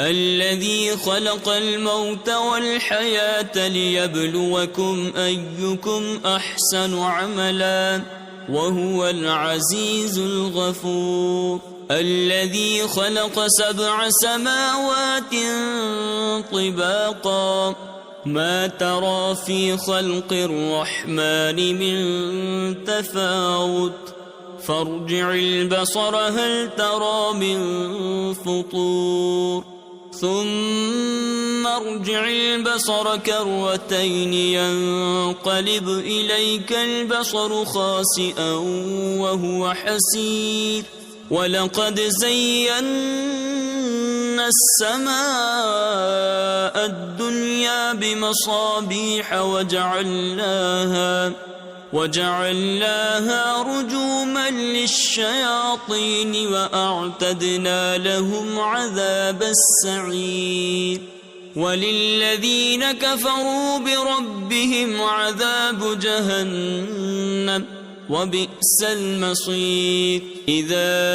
الذي خلق الموت والحياة ليبلوكم أيكم أحسن عملا وهو العزيز الغفور. الذي خلق 7 سماوات طباقا ما ترى في خلق الرحمن من تفاوت فارجع البصر هل ترى من فطور ثم ارجع البصر كرتين ينقلب إليك البصر خاسئا وهو حسير. ولقد زينا السماء الدنيا بمصابيح وجعلناها رجوما للشياطين وأعتدنا لهم عذاب السعير. وللذين كفروا بربهم عذاب جهنم وبئس المصير. إذا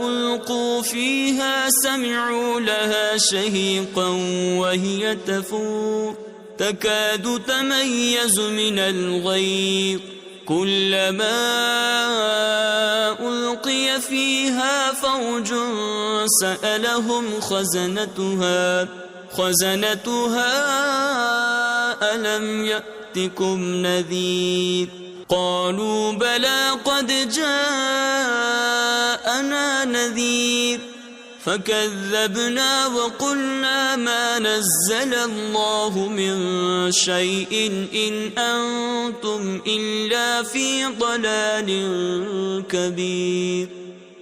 ألقوا فيها سمعوا لها شهيقا وهي تفور تكاد تميز من الغيظ كلما ألقي فيها فوج سألهم خزنتها ألم يأتكم نذير قالوا بلى قد جاءنا نذير فكذبنا وقلنا ما نزل الله من شيء إن أنتم إلا في ضلال كبير.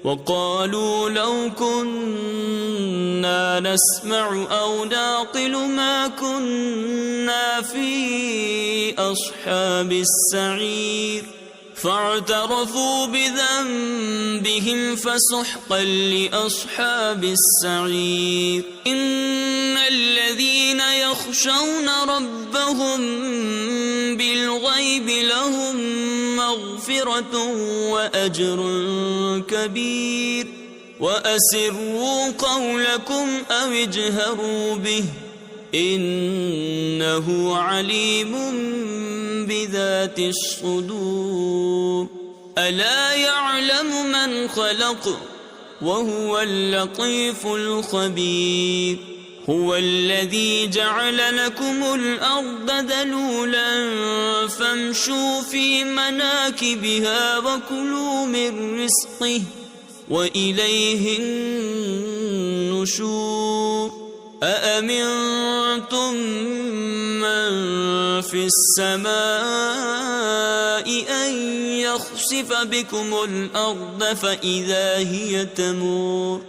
وقالوا لو كنا نسمع أو نعقل ما كنا في أصحاب السعير فاعترفوا بذنبهم فسحقا لأصحاب السعير. إن الذين يخشون ربهم بالغيب لهم مغفرة وأجر كبير. وأسروا قولكم أو اجهروا به إنه عليم بذات الصدور. ألا يعلم من خلق وهو اللطيف الخبير. هو الذي جعل لكم الأرض ذلولا فامشوا في مناكبها وكلوا من رزقه وإليه النشور. أأمنتم من في السماء أن يخسف بكم الأرض فإذا هي تمور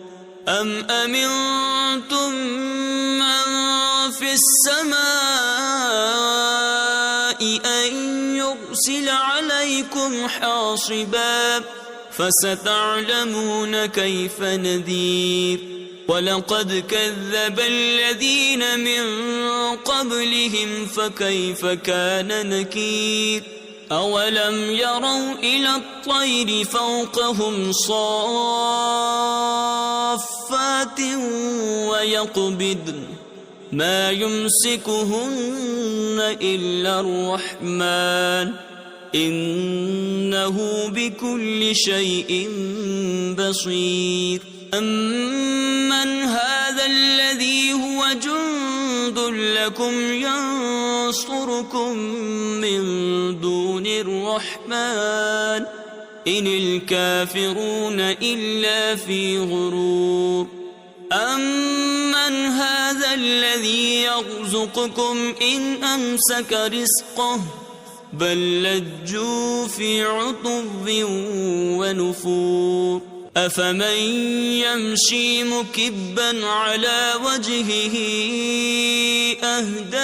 أم أمنتم من في السماء أن يرسل عليكم حاصبا فستعلمون كيف نذير. ولقد كذب الذين من قبلهم فكيف كان نكير. أولم يروا إلى الطير فوقهم صافات ويقبضن ما يمسكهن إلا الرحمن إنه بكل شيء بصير. أمن هذا الذي هو جند لكم ينصركم من دون الرحمن إن الكافرون إلا في غرور. أمن هذا الذي يرزقكم إن أمسك رزقه بل لجوا في عتب ونفور أفمن يمشي مكبا على وجهه أهدى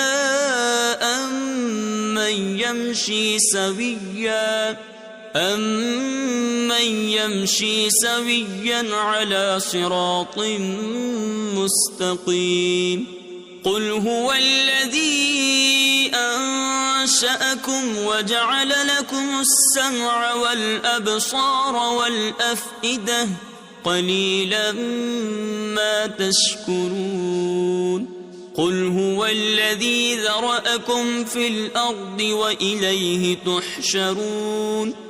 أمن يمشي سويا على صراط مستقيم قل هو الذي أنشأكم وجعل لكم السمع والأبصار والأفئدة قليلا ما تشكرون قل هو الذي ذرأكم في الأرض وإليه تحشرون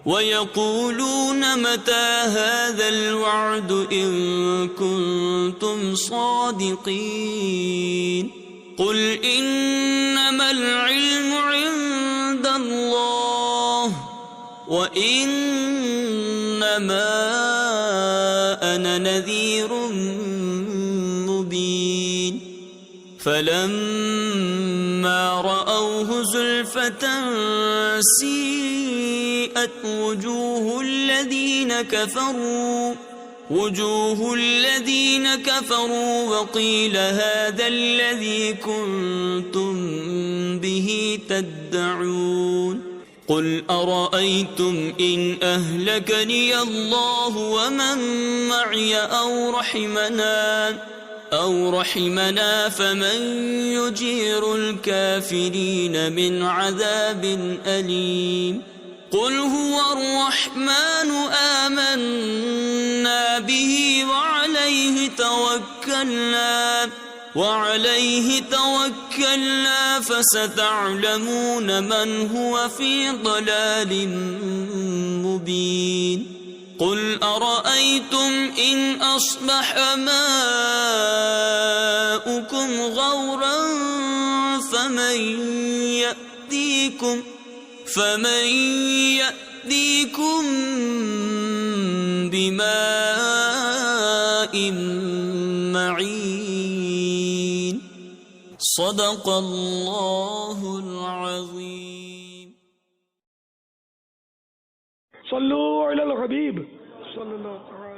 ويقولون متى هذا الوعد إن كنتم صادقين قل إنما العلم عند الله وإنما أنا نذير مبين فلما رأوه زلفة سيئت وجوه الذين كفروا وقيل هذا الذي كنتم به تدعون قل أرأيتم إن أهلكني الله ومن معي أو رحمنا فمن يجير الكافرين من عذاب أليم قل هو الرحمن آمنا به وعليه توكلنا فستعلمون من هو في ضلال مبين قل أرأيتم إن أصبح ماؤكم غورا فمن يأتيكم بماء معين صدق الله العظيم صلوا على الحبيب صلى الله عليه وسلم.